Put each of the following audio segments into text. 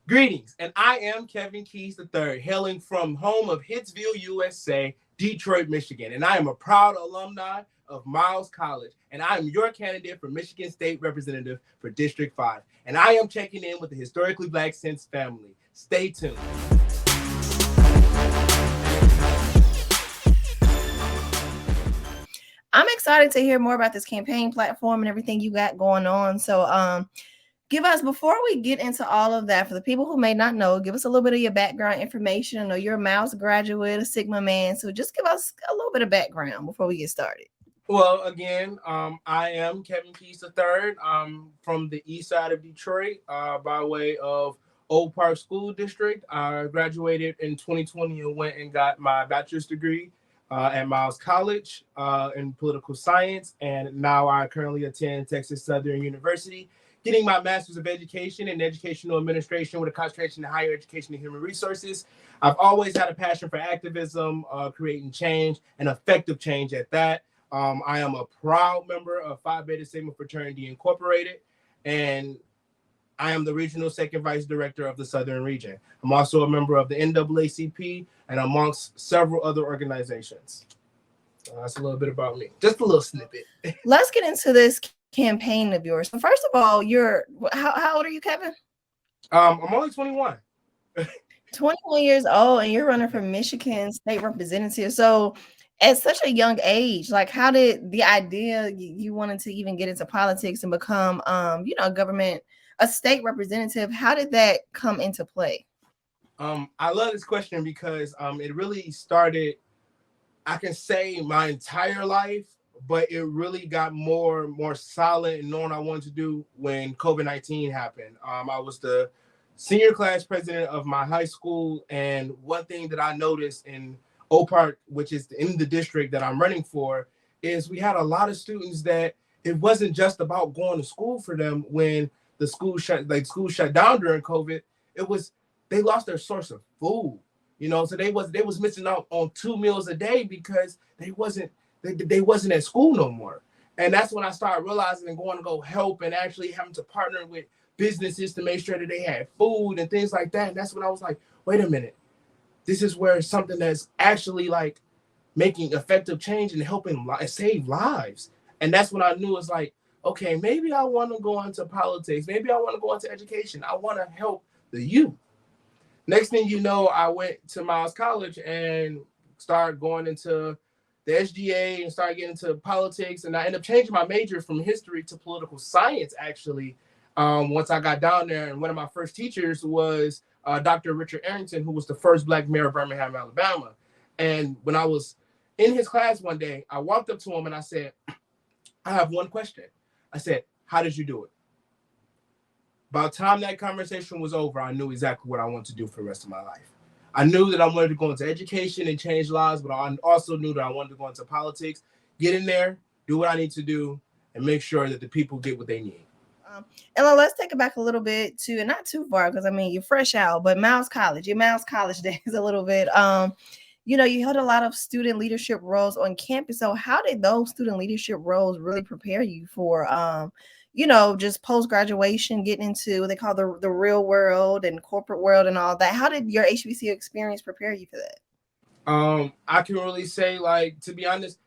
Greetings, and I am Kevin Keys III, hailing from home of Hitsville, USA, Detroit, Michigan, and I am a proud alumni of Miles College, and I am your candidate for Michigan State Representative for District 5, and I am checking in with the Historically Black Sense family. Stay tuned. I'm excited to hear more about this campaign platform and everything you got going on. So, give us, before we get into all of that, for the people who may not know, give us a little bit of your background information. I know you're a Miles graduate, a Sigma man, so just give us a little bit of background before we get started. Well, again, I am Kevin Keys III. I'm from the east side of Detroit by way of Old Park School District. I graduated in 2020 and went and got my bachelor's degree at Miles College in political science. And now I currently attend Texas Southern University, getting my master's of education in educational administration with a concentration in higher education and human resources. I've always had a passion for activism, creating change and effective change at that. I am a proud member of Phi Beta Sigma Fraternity Incorporated, and I am the regional second vice director of the Southern region. I'm also a member of the NAACP and amongst several other organizations. That's a little bit about me. Just a little snippet. Let's get into this campaign of yours. So first of all, how old are you, Kevin? I'm only 21. 21 years old, and you're running for Michigan State Representative. So at such a young age, like, how did the idea you wanted to even get into politics and become a state representative, how did that come into play? I love this question because it really started, I can say, my entire life, but it really got more solid and knowing I wanted to do when COVID-19 happened. I was the senior class president of my high school, and one thing that I noticed in Oak Park, which is in the district that I'm running for, is we had a lot of students that it wasn't just about going to school for them when the school shut down during COVID. It was, they lost their source of food, so they was missing out on 2 meals a day because they wasn't at school no more. And that's when I started realizing and going to go help and actually having to partner with businesses to make sure that they had food and things like that. And that's when I was like, wait a minute, this is where something that's actually like making effective change and helping save lives. And that's when I knew it's like, okay, maybe I want to go into politics. Maybe I want to go into education. I want to help the youth. Next thing you know, I went to Miles College and started going into the SGA and started getting into politics. And I ended up changing my major from history to political science, actually, once I got down there. And one of my first teachers was Dr. Richard Arrington, who was the first Black mayor of Birmingham, Alabama. And when I was in his class one day, I walked up to him and I said, I have one question. I said, how did you do it? By the time that conversation was over, I knew exactly what I wanted to do for the rest of my life. I knew that I wanted to go into education and change lives, but I also knew that I wanted to go into politics, get in there, do what I need to do, and make sure that the people get what they need. And let's take it back a little bit to, and not too far, because I mean, you're fresh out, but Miles College, your Miles College days a little bit. You held a lot of student leadership roles on campus. So how did those student leadership roles really prepare you for, just post-graduation, getting into what they call the real world and corporate world and all that? How did your HBCU experience prepare you for that? I can really say, like, to be honest,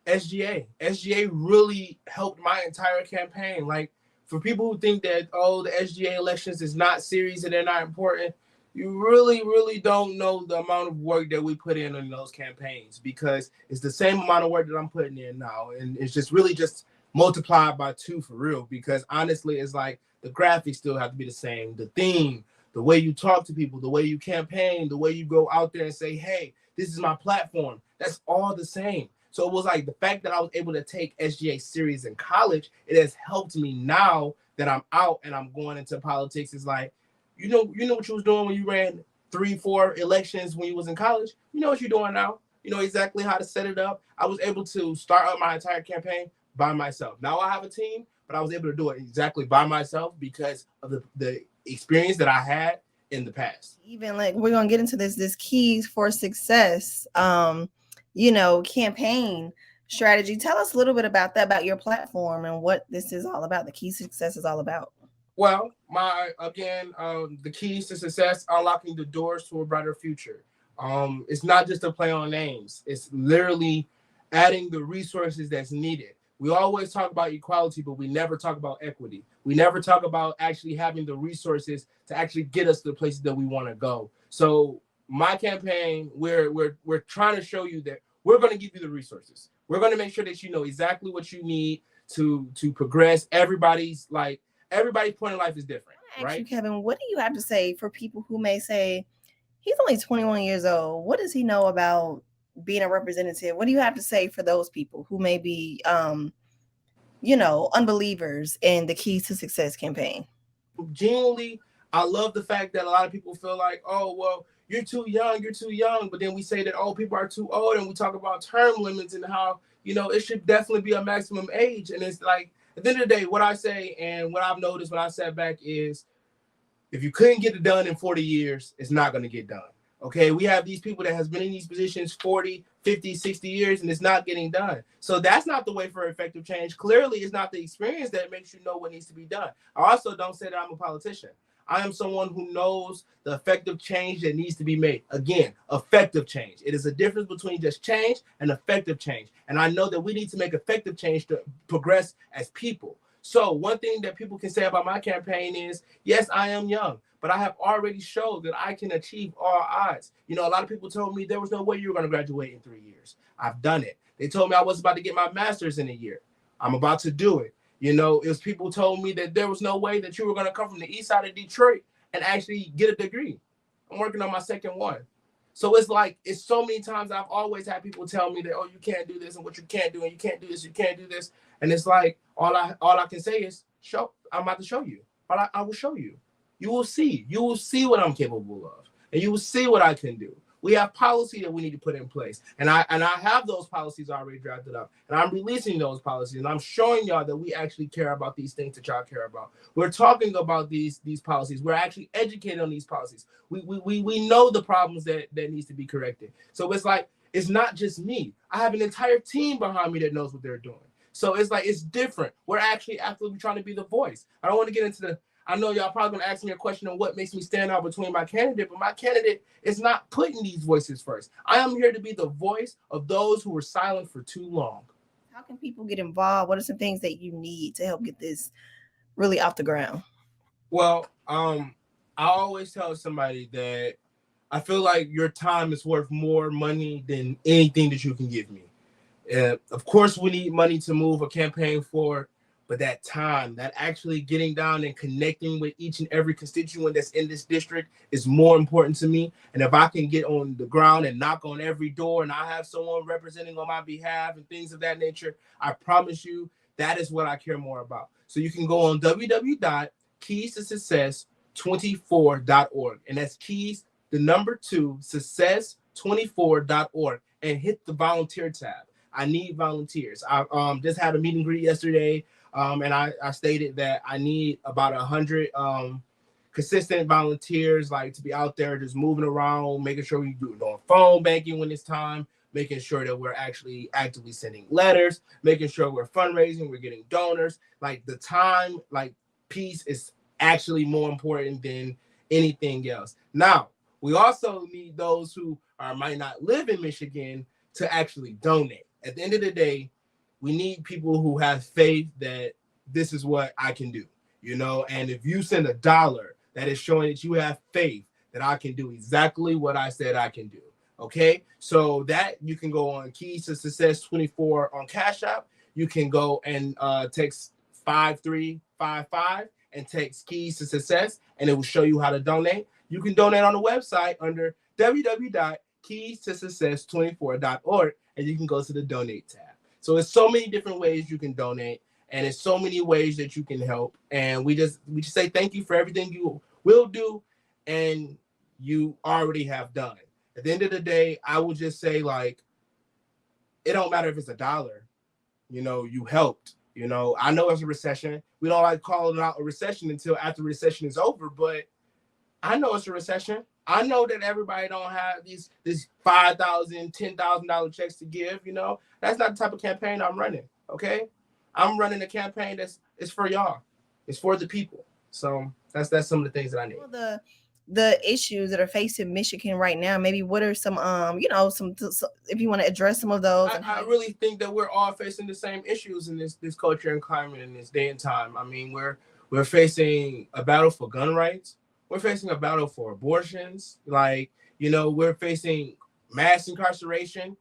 SGA really helped my entire campaign. Like, for people who think that, the SGA elections is not serious and they're not important, you really, really don't know the amount of work that we put in those campaigns, because it's the same amount of work that I'm putting in now. And it's just really just multiplied by 2 for real, because honestly, it's like the graphics still have to be the same. The theme, the way you talk to people, the way you campaign, the way you go out there and say, hey, this is my platform. That's all the same. So it was like the fact that I was able to take SGA serious in college, it has helped me now that I'm out and I'm going into politics. It's like, you know what you was doing when you ran 3-4 elections when you was in college. You know what you're doing now. You know exactly how to set it up. I was able to start up my entire campaign by myself. Now I have a team, but I was able to do it exactly by myself because of the experience that I had in the past. Even like, we're gonna get into this keys for success, campaign strategy. Tell us a little bit about that, about your platform and what this is all about. The key success is all about. Well, the keys to success: unlocking the doors to a brighter future. It's not just a play on names. It's literally adding the resources that's needed. We always talk about equality, but we never talk about equity. We never talk about actually having the resources to actually get us to the places that we want to go. So my campaign, we're trying to show you that we're going to give you the resources. We're going to make sure that you know exactly what you need to progress. Everybody's point in life is different, I ask you, right? Kevin, what do you have to say for people who may say he's only 21 years old? What does he know about being a representative? What do you have to say for those people who may be, unbelievers in the Keys to Success campaign? Genuinely, I love the fact that a lot of people feel like, oh, well, you're too young. But then we say that, oh, people are too old. And we talk about term limits and how, it should definitely be a maximum age. And it's like, at the end of the day, what I say and what I've noticed when I sat back is if you couldn't get it done in 40 years, it's not going to get done. Okay, we have these people that has been in these positions 40, 50, 60 years and it's not getting done. So that's not the way for effective change. Clearly, it's not the experience that makes you know what needs to be done. I also don't say that I'm a politician. I am someone who knows the effective change that needs to be made. Again, effective change. It is a difference between just change and effective change. And I know that we need to make effective change to progress as people. So one thing that people can say about my campaign is, yes, I am young, but I have already showed that I can achieve all odds. A lot of people told me there was no way you were going to graduate in 3 years. I've done it. They told me I was about to get my master's in a year. I'm about to do it. It was people told me that there was no way that you were going to come from the east side of Detroit and actually get a degree. I'm working on my second one. So it's so many times I've always had people tell me that, oh, you can't do this and what you can't do and you can't do this, you can't do this. And it's like all I can say is I'm about to show you. I will show you. You will see. You will see what I'm capable of. And you will see what I can do. We have policy that we need to put in place. And I have those policies already drafted up. And I'm releasing those policies. And I'm showing y'all that we actually care about these things that y'all care about. We're talking about these policies. We're actually educated on these policies. We know the problems that needs to be corrected. So it's like, it's not just me. I have an entire team behind me that knows what they're doing. So it's like, it's different. We're actually actively trying to be the voice. I don't want to get into I know y'all probably going to ask me a question on what makes me stand out between my candidate, but my candidate is not putting these voices first. I am here to be the voice of those who were silent for too long. How can people get involved? What are some things that you need to help get this really off the ground? Well, I always tell somebody that I feel like your time is worth more money than anything that you can give me. Of course, we need money to move a campaign forward, but that time, that actually getting down and connecting with each and every constituent that's in this district is more important to me. And if I can get on the ground and knock on every door and I have someone representing on my behalf and things of that nature, I promise you that is what I care more about. So you can go on www.keystosuccess24.org, and that's keys, the number 2, success24.org, and hit the volunteer tab. I need volunteers. I just had a meet and greet yesterday, and I stated that I need about 100 consistent volunteers, like to be out there just moving around, making sure we do on phone banking when it's time, making sure that we're actually actively sending letters, making sure we're fundraising, we're getting donors. Like the time, like piece is actually more important than anything else. Now, we also need those who might not live in Michigan to actually donate. At the end of the day, we need people who have faith that this is what I can do, and if you send $1, that is showing that you have faith that I can do exactly what I said I can do. Okay, so that you can go on Keys to Success 24 on Cash App. You can go and text 5355 and text Keys to Success, and it will show you how to donate. You can donate on the website under www.keystosuccess24.org, and you can go to the donate tab. So it's so many different ways you can donate, and it's so many ways that you can help. And we just say thank you for everything you will do and you already have done. At the end of the day, I will just say, like, it don't matter if it's $1, you helped. I know it's a recession. We don't like calling out a recession until after the recession is over, but I know it's a recession. I know that everybody don't have these $5,000, $10,000 checks to give. That's not the type of campaign I'm running. Okay, I'm running a campaign it's for y'all. It's for the people. So that's some of the things that I need. Some of the issues that are facing Michigan right now, maybe what are some if you want to address some of those and I how really think that we're all facing the same issues in this culture and climate in this day and time. I mean, we're facing a battle for gun rights. We're facing a battle for abortions. Like, we're facing mass incarceration.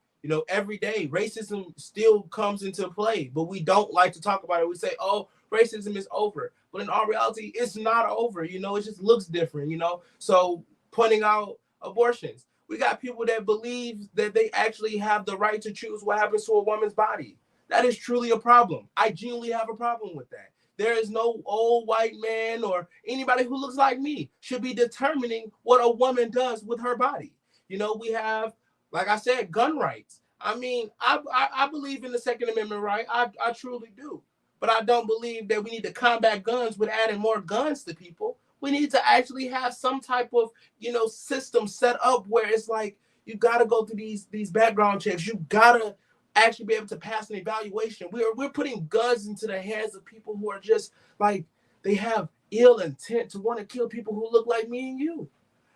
Every day racism still comes into play, but we don't like to talk about it. We say, "Oh, racism is over," but in all reality, it's not over. It just looks different. So pointing out abortions, we got people that believe that they actually have the right to choose what happens to a woman's body. That is truly a problem. I genuinely have a problem with that. There is no old white man or anybody who looks like me should be determining what a woman does with her body. We have, like I said, gun rights. I mean, I believe in the Second Amendment right. I truly do. But I don't believe that we need to combat guns with adding more guns to people. We need to actually have some type of, system set up where it's like you got to go through these background checks. You got to actually be able to pass an evaluation. We're putting guns into the hands of people who are just like, they have ill intent to want to kill people who look like me and you.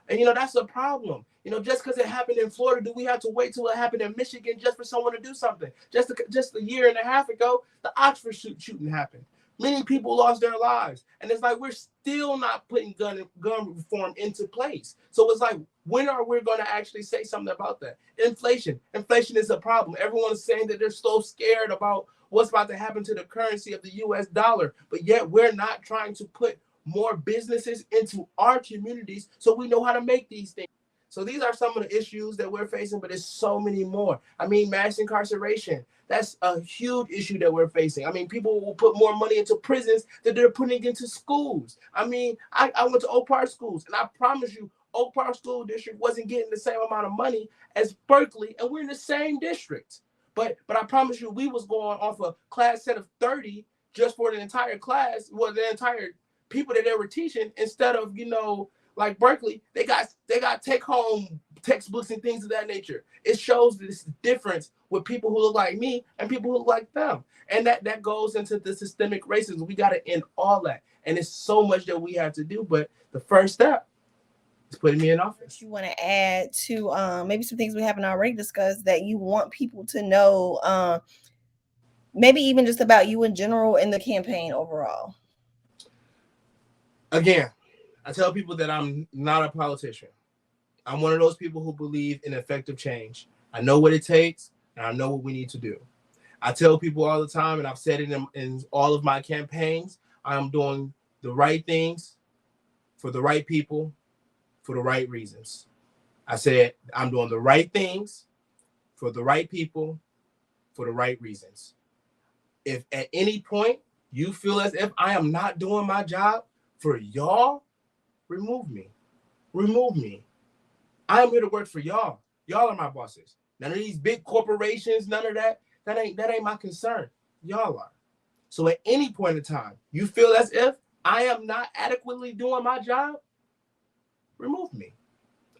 And that's a problem. Just because it happened in Florida, do we have to wait till it happened in Michigan just for someone to do something? Just a year and a half ago, the Oxford shooting happened. Many people lost their lives, and it's like we're still not putting gun reform into place. So it's like, when are we going to actually say something about that? Inflation is a problem. Everyone is saying that they're so scared about what's about to happen to the currency of the U.S. dollar, but yet we're not trying to put more businesses into our communities so we know how to make these things. So these are some of the issues that we're facing, but there's so many more. I mean, mass incarceration, that's a huge issue that we're facing. I mean, people will put more money into prisons than they're putting into schools. I mean, I went to Oak Park schools, and I promise you, Oak Park School District wasn't getting the same amount of money as Berkeley, and we're in the same district. But I promise you, we was going off a class set of 30 just for the entire class, the entire people that they were teaching, instead of, like Berkeley, they got take home textbooks and things of that nature. It shows this difference with people who look like me and people who look like them. And that goes into the systemic racism. We got to end all that. And it's so much that we have to do. But the first step is putting me in office. you want to add to maybe some things we haven't already discussed that you want people to know, maybe even just about you in general in the campaign overall? Again, I tell people that I'm not a politician. I'm one of those people who believe in effective change. I know what it takes, and I know what we need to do. I tell people all the time, and I've said it in all of my campaigns, I'm doing the right things for the right people for the right reasons. I said I'm doing the right things for the right people for the right reasons. If at any point you feel as if I am not doing my job for y'all, remove me. Remove me. I am here to work for y'all. Y'all are my bosses. None of these big corporations, none of that. That ain't my concern. Y'all are. So at any point in time, you feel as if I am not adequately doing my job, remove me.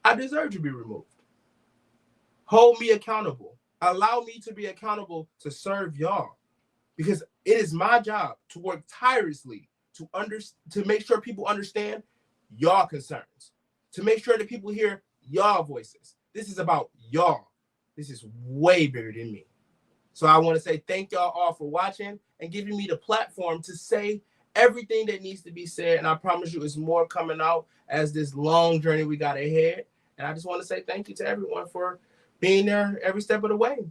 I deserve to be removed. Hold me accountable. Allow me to be accountable to serve y'all. Because it is my job to work tirelessly to make sure people understand y'all concerns, to make sure that people hear y'all voices. This is about y'all. This is way bigger than me. So I want to say thank y'all all for watching and giving me the platform to say everything that needs to be said. And I promise you, it's more coming out as this long journey we got ahead. And I just want to say thank you to everyone for being there every step of the way.